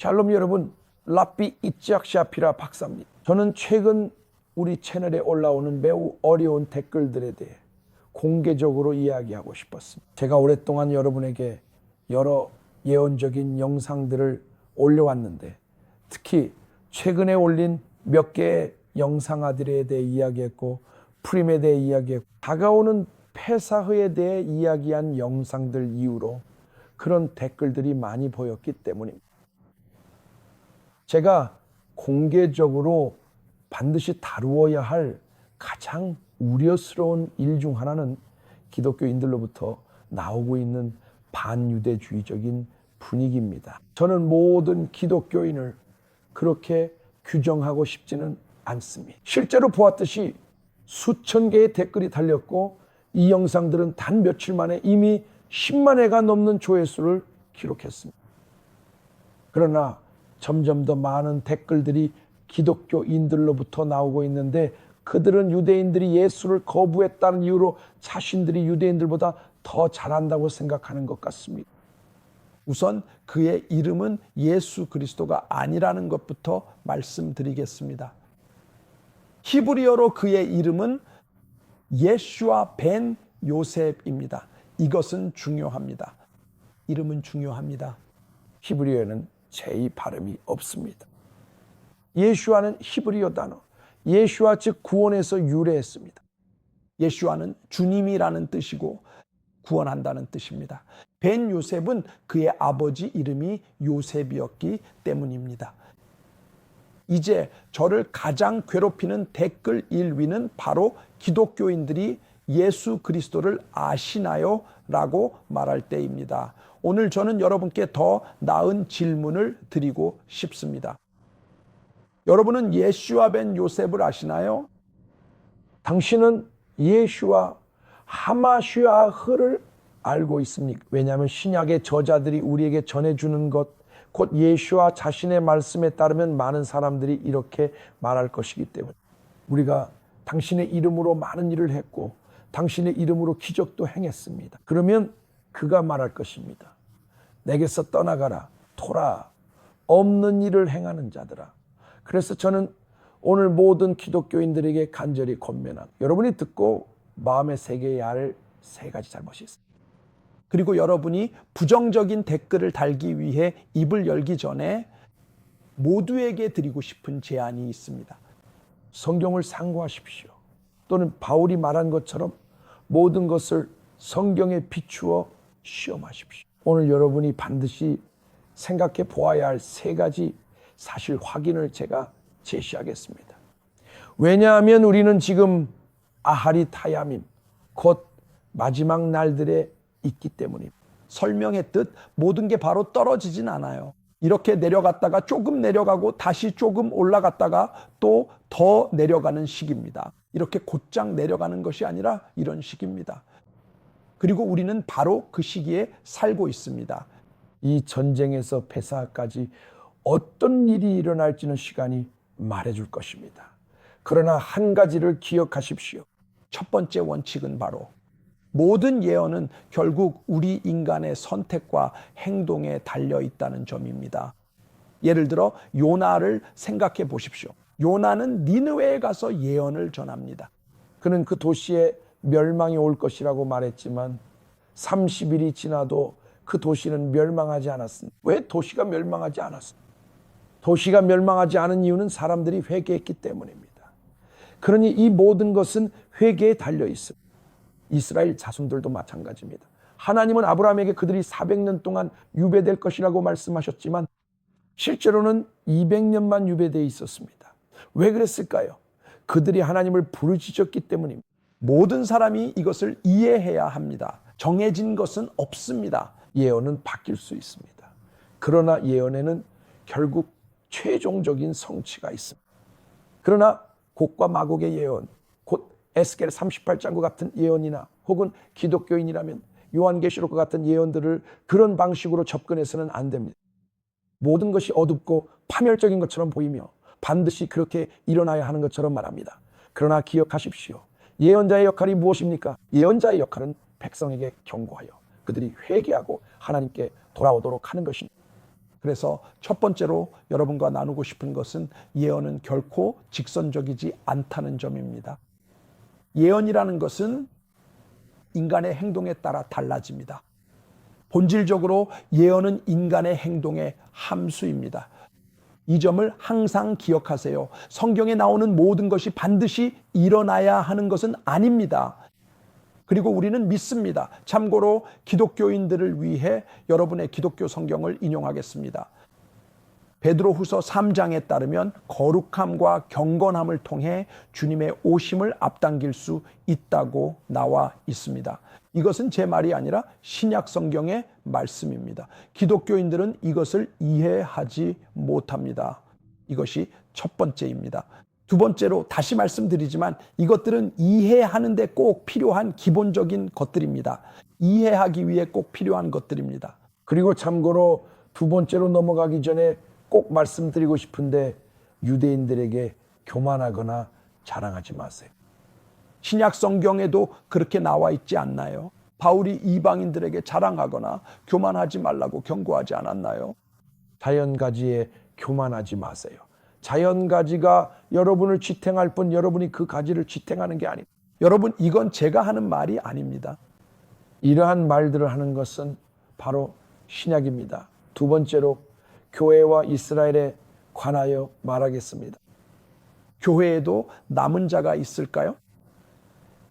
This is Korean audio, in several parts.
샬롬 여러분, 랍비 이tsiak 샤피라 박사입니다. 저는 최근 우리 채널에 올라오는 매우 어려운 댓글들에 대해 공개적으로 이야기하고 싶었습니다. 제가 오랫동안 여러분에게 여러 예언적인 영상들을 올려왔는데, 특히 최근에 올린 몇 개의 영상아들에 대해 이야기했고, 푸림에 대해 이야기했고, 다가오는 페사흐에 대해 이야기한 영상들 이후로 그런 댓글들이 많이 보였기 때문입니다. 제가 공개적으로 반드시 다루어야 할 가장 우려스러운 일 중 하나는 기독교인들로부터 나오고 있는 반유대주의적인 분위기입니다. 저는 모든 기독교인을 그렇게 규정하고 싶지는 않습니다. 실제로 보았듯이 수천 개의 댓글이 달렸고, 이 영상들은 단 며칠 만에 이미 10만 회가 넘는 조회수를 기록했습니다. 그러나 점점 더 많은 댓글들이 기독교인들로부터 나오고 있는데, 그들은 유대인들이 예수를 거부했다는 이유로 자신들이 유대인들보다 더 잘한다고 생각하는 것 같습니다. 우선 그의 이름은 예수 그리스도가 아니라는 것부터 말씀드리겠습니다. 히브리어로 그의 이름은 예슈아 벤 요셉입니다. 이것은 중요합니다. 이름은 중요합니다. 히브리어에는 제2 발음이 없습니다. 예슈아는 히브리어 단어, 예슈아 즉 구원에서 유래했습니다. 예슈아는 주님이라는 뜻이고 구원한다는 뜻입니다. 벤 요셉은 그의 아버지 이름이 요셉이었기 때문입니다. 이제 저를 가장 괴롭히는 댓글 1위는 바로 기독교인들이 예수 그리스도를 아시나요? 라고 말할 때입니다. 오늘 저는 여러분께 더 나은 질문을 드리고 싶습니다. 여러분은 예슈아 벤 요셉을 아시나요? 당신은 예슈아 하마슈아흐를 알고 있습니까? 왜냐하면 신약의 저자들이 우리에게 전해주는 것, 곧 예슈아 자신의 말씀에 따르면 많은 사람들이 이렇게 말할 것이기 때문에, 우리가 당신의 이름으로 많은 일을 했고 당신의 이름으로 기적도 행했습니다. 그러면 그가 말할 것입니다. 내게서 떠나가라, 토라, 없는 일을 행하는 자들아. 그래서 저는 오늘 모든 기독교인들에게 간절히 권면합니다. 여러분이 듣고 마음에 새겨야 할 세 가지 잘못이 있습니다. 그리고 여러분이 부정적인 댓글을 달기 위해 입을 열기 전에 모두에게 드리고 싶은 제안이 있습니다. 성경을 상고하십시오. 또는 바울이 말한 것처럼 모든 것을 성경에 비추어 시험하십시오. 오늘 여러분이 반드시 생각해 보아야 할 세 가지 사실 확인을 제가 제시하겠습니다. 왜냐하면 우리는 지금 아하리 타야밈, 곧 마지막 날들에 있기 때문입니다. 설명했듯 모든 게 바로 떨어지진 않아요. 이렇게 내려갔다가 조금 내려가고 다시 조금 올라갔다가 또 더 내려가는 시기입니다. 이렇게 곧장 내려가는 것이 아니라 이런 시기입니다. 그리고 우리는 바로 그 시기에 살고 있습니다. 이 전쟁에서 페사까지 어떤 일이 일어날지는 시간이 말해줄 것입니다. 그러나 한 가지를 기억하십시오. 첫 번째 원칙은 바로 모든 예언은 결국 우리 인간의 선택과 행동에 달려 있다는 점입니다. 예를 들어 요나를 생각해 보십시오. 요나는 니느웨에 가서 예언을 전합니다. 그는 그 도시에 멸망이 올 것이라고 말했지만 30일이 지나도 그 도시는 멸망하지 않았습니다. 왜 도시가 멸망하지 않았습니까? 도시가 멸망하지 않은 이유는 사람들이 회개했기 때문입니다. 그러니 이 모든 것은 회개에 달려 있습니다. 이스라엘 자손들도 마찬가지입니다. 하나님은 아브라함에게 그들이 400년 동안 유배될 것이라고 말씀하셨지만 실제로는 200년만 유배되어 있었습니다. 왜 그랬을까요? 그들이 하나님을 부르짖었기 때문입니다. 모든 사람이 이것을 이해해야 합니다. 정해진 것은 없습니다. 예언은 바뀔 수 있습니다. 그러나 예언에는 결국 최종적인 성취가 있습니다. 그러나 곡과 마곡의 예언, 곧 에스겔 38장과 같은 예언이나 혹은 기독교인이라면 요한계시록과 같은 예언들을 그런 방식으로 접근해서는 안 됩니다. 모든 것이 어둡고 파멸적인 것처럼 보이며 반드시 그렇게 일어나야 하는 것처럼 말합니다. 그러나 기억하십시오. 예언자의 역할이 무엇입니까? 예언자의 역할은 백성에게 경고하여 그들이 회개하고 하나님께 돌아오도록 하는 것입니다. 그래서 첫 번째로 여러분과 나누고 싶은 것은 예언은 결코 직선적이지 않다는 점입니다. 예언이라는 것은 인간의 행동에 따라 달라집니다. 본질적으로 예언은 인간의 행동의 함수입니다. 이 점을 항상 기억하세요. 성경에 나오는 모든 것이 반드시 일어나야 하는 것은 아닙니다. 그리고 우리는 믿습니다. 참고로 기독교인들을 위해 여러분의 기독교 성경을 인용하겠습니다. 베드로후서 3장에 따르면 거룩함과 경건함을 통해 주님의 오심을 앞당길 수 있다고 나와 있습니다. 이것은 제 말이 아니라 신약 성경의 말씀입니다. 기독교인들은 이것을 이해하지 못합니다. 이것이 첫 번째입니다. 두 번째로 다시 말씀드리지만 이것들은 이해하는데 꼭 필요한 기본적인 것들입니다. 이해하기 위해 꼭 필요한 것들입니다. 그리고 참고로 두 번째로 넘어가기 전에 꼭 말씀드리고 싶은데 유대인들에게 교만하거나 자랑하지 마세요. 신약 성경에도 그렇게 나와 있지 않나요? 바울이 이방인들에게 자랑하거나 교만하지 말라고 경고하지 않았나요? 자연가지에 교만하지 마세요. 자연가지가 여러분을 지탱할 뿐 여러분이 그 가지를 지탱하는 게 아닙니다. 여러분, 이건 제가 하는 말이 아닙니다. 이러한 말들을 하는 것은 바로 신약입니다. 두 번째로 교회와 이스라엘에 관하여 말하겠습니다. 교회에도 남은 자가 있을까요?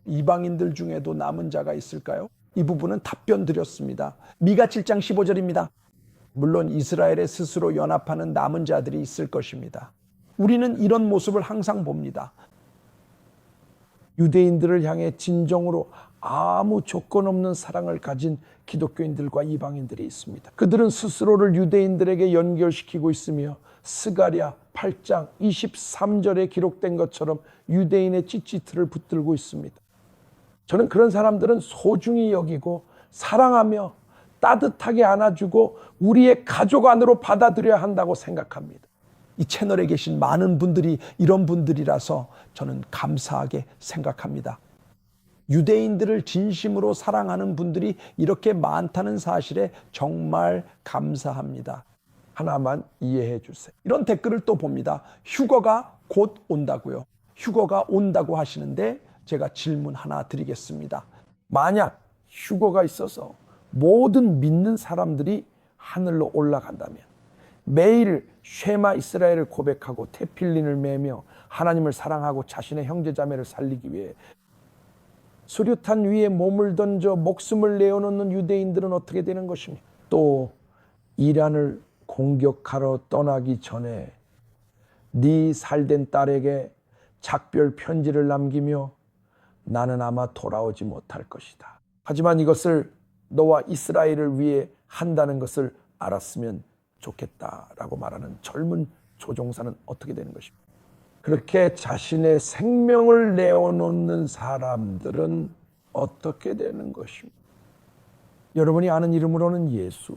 이방인들 중에도 남은 자가 있을까요? 이 부분은 답변 드렸습니다. 미가 7장 15절입니다. 물론 이스라엘에 스스로 연합하는 남은 자들이 있을 것입니다. 우리는 이런 모습을 항상 봅니다. 유대인들을 향해 진정으로 아무 조건 없는 사랑을 가진 기독교인들과 이방인들이 있습니다. 그들은 스스로를 유대인들에게 연결시키고 있으며 스가랴 8장 23절에 기록된 것처럼 유대인의 찌찌트를 붙들고 있습니다. 저는 그런 사람들은 소중히 여기고 사랑하며 따뜻하게 안아주고 우리의 가족 안으로 받아들여야 한다고 생각합니다. 이 채널에 계신 많은 분들이 이런 분들이라서 저는 감사하게 생각합니다. 유대인들을 진심으로 사랑하는 분들이 이렇게 많다는 사실에 정말 감사합니다. 하나만 이해해 주세요. 이런 댓글을 또 봅니다. 휴거가 곧 온다고요. 휴거가 온다고 하시는데 제가 질문 하나 드리겠습니다. 만약 휴거가 있어서 모든 믿는 사람들이 하늘로 올라간다면 매일 쉐마 이스라엘을 고백하고 테필린을 매며 하나님을 사랑하고 자신의 형제자매를 살리기 위해 수류탄 위에 몸을 던져 목숨을 내어놓는 유대인들은 어떻게 되는 것입니까? 또 이란을 공격하러 떠나기 전에 네 살된 딸에게 작별 편지를 남기며 나는 아마 돌아오지 못할 것이다. 하지만 이것을 너와 이스라엘을 위해 한다는 것을 알았으면 좋겠다라고 말하는 젊은 조종사는 어떻게 되는 것입니까? 그렇게 자신의 생명을 내어놓는 사람들은 어떻게 되는 것입니까? 여러분이 아는 이름으로는 예수,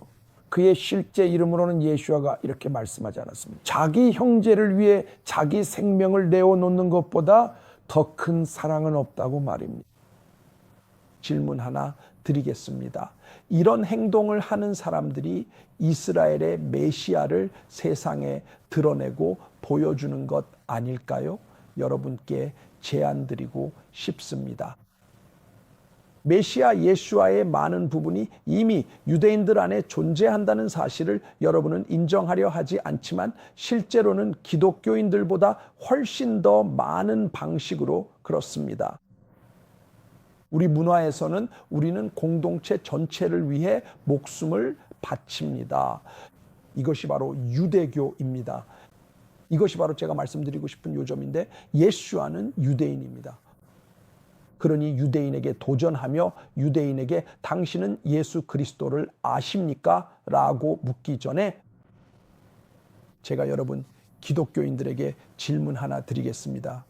그의 실제 이름으로는 예수아가 이렇게 말씀하지 않았습니다. 자기 형제를 위해 자기 생명을 내어놓는 것보다 더 큰 사랑은 없다고 말입니다. 질문 하나 드리겠습니다. 이런 행동을 하는 사람들이 이스라엘의 메시아를 세상에 드러내고 보여주는 것 아닐까요? 여러분께 제안 드리고 싶습니다. 메시아 예수와의 많은 부분이 이미 유대인들 안에 존재한다는 사실을 여러분은 인정하려 하지 않지만 실제로는 기독교인들보다 훨씬 더 많은 방식으로 그렇습니다. 우리 문화에서는 우리는 공동체 전체를 위해 목숨을 바칩니다. 이것이 바로 유대교입니다. 이것이 바로 제가 말씀드리고 싶은 요점인데 예수와는 유대인입니다. 그러니 유대인에게 도전하며 유대인에게 당신은 예수 그리스도를 아십니까? 라고 묻기 전에 제가 여러분 기독교인들에게 질문 하나 드리겠습니다.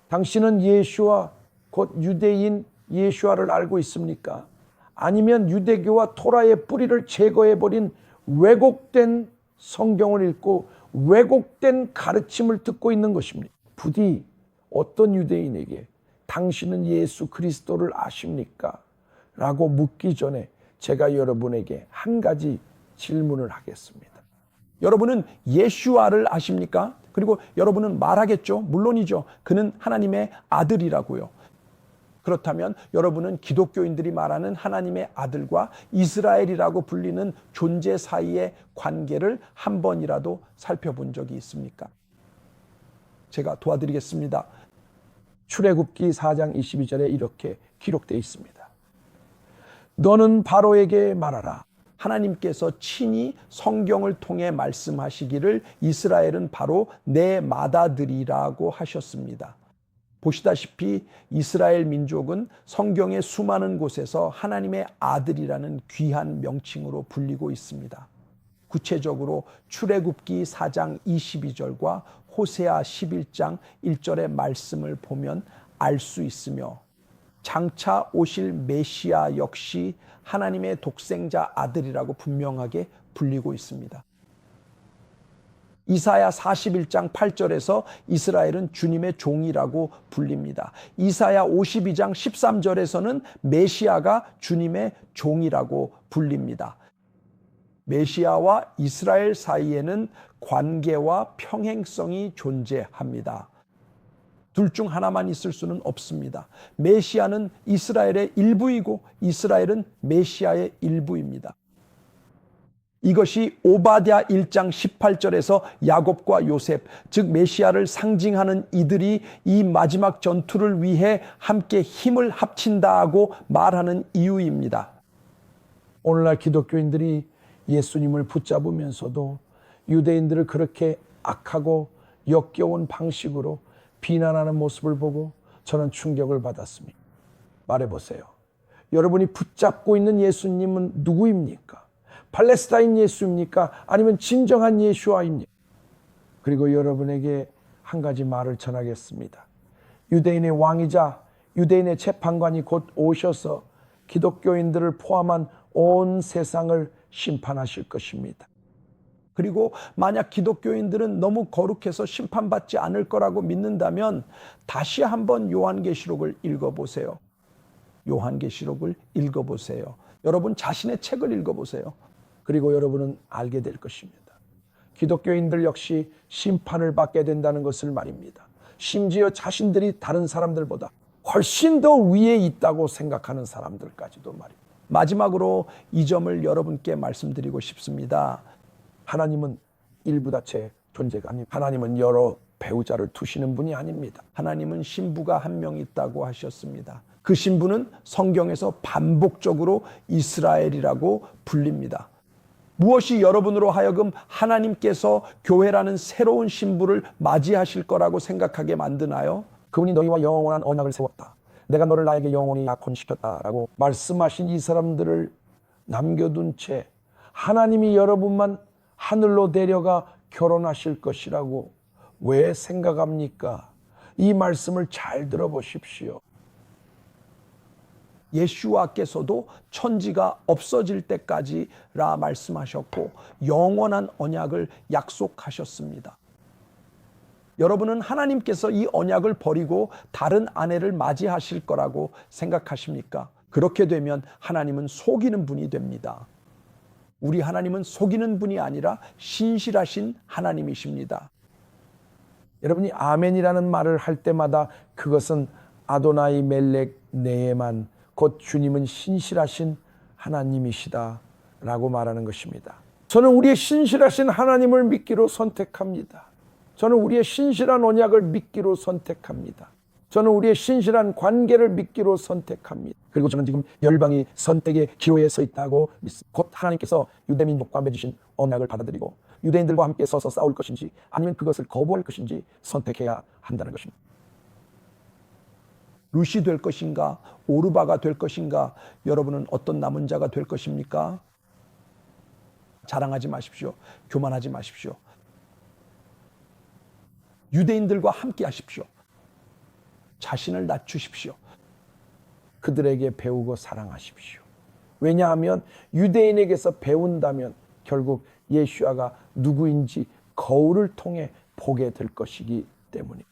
당신은 예수와 곧 유대인 예수아를 알고 있습니까? 아니면 유대교와 토라의 뿌리를 제거해버린 왜곡된 성경을 읽고 왜곡된 가르침을 듣고 있는 것입니다. 부디 어떤 유대인에게 당신은 예수 그리스도를 아십니까? 라고 묻기 전에 제가 여러분에게 한 가지 질문을 하겠습니다. 여러분은 예슈아를 아십니까? 그리고 여러분은 말하겠죠? 물론이죠. 그는 하나님의 아들이라고요. 그렇다면 여러분은 기독교인들이 말하는 하나님의 아들과 이스라엘이라고 불리는 존재 사이의 관계를 한 번이라도 살펴본 적이 있습니까? 제가 도와드리겠습니다. 출애굽기 4장 22절에 이렇게 기록되어 있습니다. 너는 바로에게 말하라. 하나님께서 친히 성경을 통해 말씀하시기를 이스라엘은 바로 내 맏아들이라고 하셨습니다. 보시다시피 이스라엘 민족은 성경의 수많은 곳에서 하나님의 아들이라는 귀한 명칭으로 불리고 있습니다. 구체적으로 출애굽기 4장 22절과 호세아 11장 1절의 말씀을 보면 알 수 있으며, 장차 오실 메시아 역시 하나님의 독생자 아들이라고 분명하게 불리고 있습니다. 이사야 41장 8절에서 이스라엘은 주님의 종이라고 불립니다. 이사야 52장 13절에서는 메시아가 주님의 종이라고 불립니다. 메시아와 이스라엘 사이에는 관계와 평행성이 존재합니다. 둘 중 하나만 있을 수는 없습니다. 메시아는 이스라엘의 일부이고 이스라엘은 메시아의 일부입니다. 이것이 오바댜 1장 18절에서 야곱과 요셉, 즉 메시아를 상징하는 이들이 이 마지막 전투를 위해 함께 힘을 합친다고 말하는 이유입니다. 오늘날 기독교인들이 예수님을 붙잡으면서도 유대인들을 그렇게 악하고 역겨운 방식으로 비난하는 모습을 보고 저는 충격을 받았습니다. 말해보세요. 여러분이 붙잡고 있는 예수님은 누구입니까? 팔레스타인 예수입니까? 아니면 진정한 예수아입니까? 그리고 여러분에게 한 가지 말을 전하겠습니다. 유대인의 왕이자 유대인의 재판관이 곧 오셔서 기독교인들을 포함한 온 세상을 심판하실 것입니다. 그리고 만약 기독교인들은 너무 거룩해서 심판받지 않을 거라고 믿는다면 다시 한번 요한계시록을 읽어보세요. 요한계시록을 읽어보세요. 여러분 자신의 책을 읽어보세요. 그리고 여러분은 알게 될 것입니다. 기독교인들 역시 심판을 받게 된다는 것을 말입니다. 심지어 자신들이 다른 사람들보다 훨씬 더 위에 있다고 생각하는 사람들까지도 말입니다. 마지막으로 이 점을 여러분께 말씀드리고 싶습니다. 하나님은 일부다체 존재가 아닙니다. 하나님은 여러 배우자를 두시는 분이 아닙니다. 하나님은 신부가 한 명 있다고 하셨습니다. 그 신부는 성경에서 반복적으로 이스라엘이라고 불립니다. 무엇이 여러분으로 하여금 하나님께서 교회라는 새로운 신부를 맞이하실 거라고 생각하게 만드나요? 그분이 너희와 영원한 언약을 세웠다. 내가 너를 나에게 영원히 약혼시켰다라고 말씀하신 이 사람들을 남겨둔 채 하나님이 여러분만 하늘로 데려가 결혼하실 것이라고 왜 생각합니까? 이 말씀을 잘 들어보십시오. 예수와께서도 천지가 없어질 때까지라 말씀하셨고 영원한 언약을 약속하셨습니다. 여러분은 하나님께서 이 언약을 버리고 다른 아내를 맞이하실 거라고 생각하십니까? 그렇게 되면 하나님은 속이는 분이 됩니다. 우리 하나님은 속이는 분이 아니라 신실하신 하나님이십니다. 여러분이 아멘이라는 말을 할 때마다 그것은 아도나이 멜렉 네에만 곧 주님은 신실하신 하나님이시다 라고 말하는 것입니다. 저는 우리의 신실하신 하나님을 믿기로 선택합니다. 저는 우리의 신실한 언약을 믿기로 선택합니다. 저는 우리의 신실한 관계를 믿기로 선택합니다. 그리고 저는 지금 열방이 선택의 기로에 서 있다고 믿습니다. 곧 하나님께서 유대민족과 맺으신 언약을 받아들이고 유대인들과 함께 서서 싸울 것인지 아니면 그것을 거부할 것인지 선택해야 한다는 것입니다. 루시 될 것인가? 오르바가 될 것인가? 여러분은 어떤 남은 자가 될 것입니까? 자랑하지 마십시오. 교만하지 마십시오. 유대인들과 함께 하십시오. 자신을 낮추십시오. 그들에게 배우고 사랑하십시오. 왜냐하면 유대인에게서 배운다면 결국 예수아가 누구인지 거울을 통해 보게 될 것이기 때문입니다.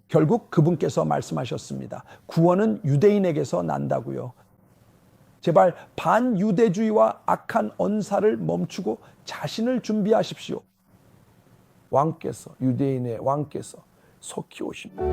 결국 그분께서 말씀하셨습니다. 구원은 유대인에게서 난다고요. 제발 반유대주의와 악한 언사를 멈추고 자신을 준비하십시오. 왕께서, 유대인의 왕께서 속히 오십니다.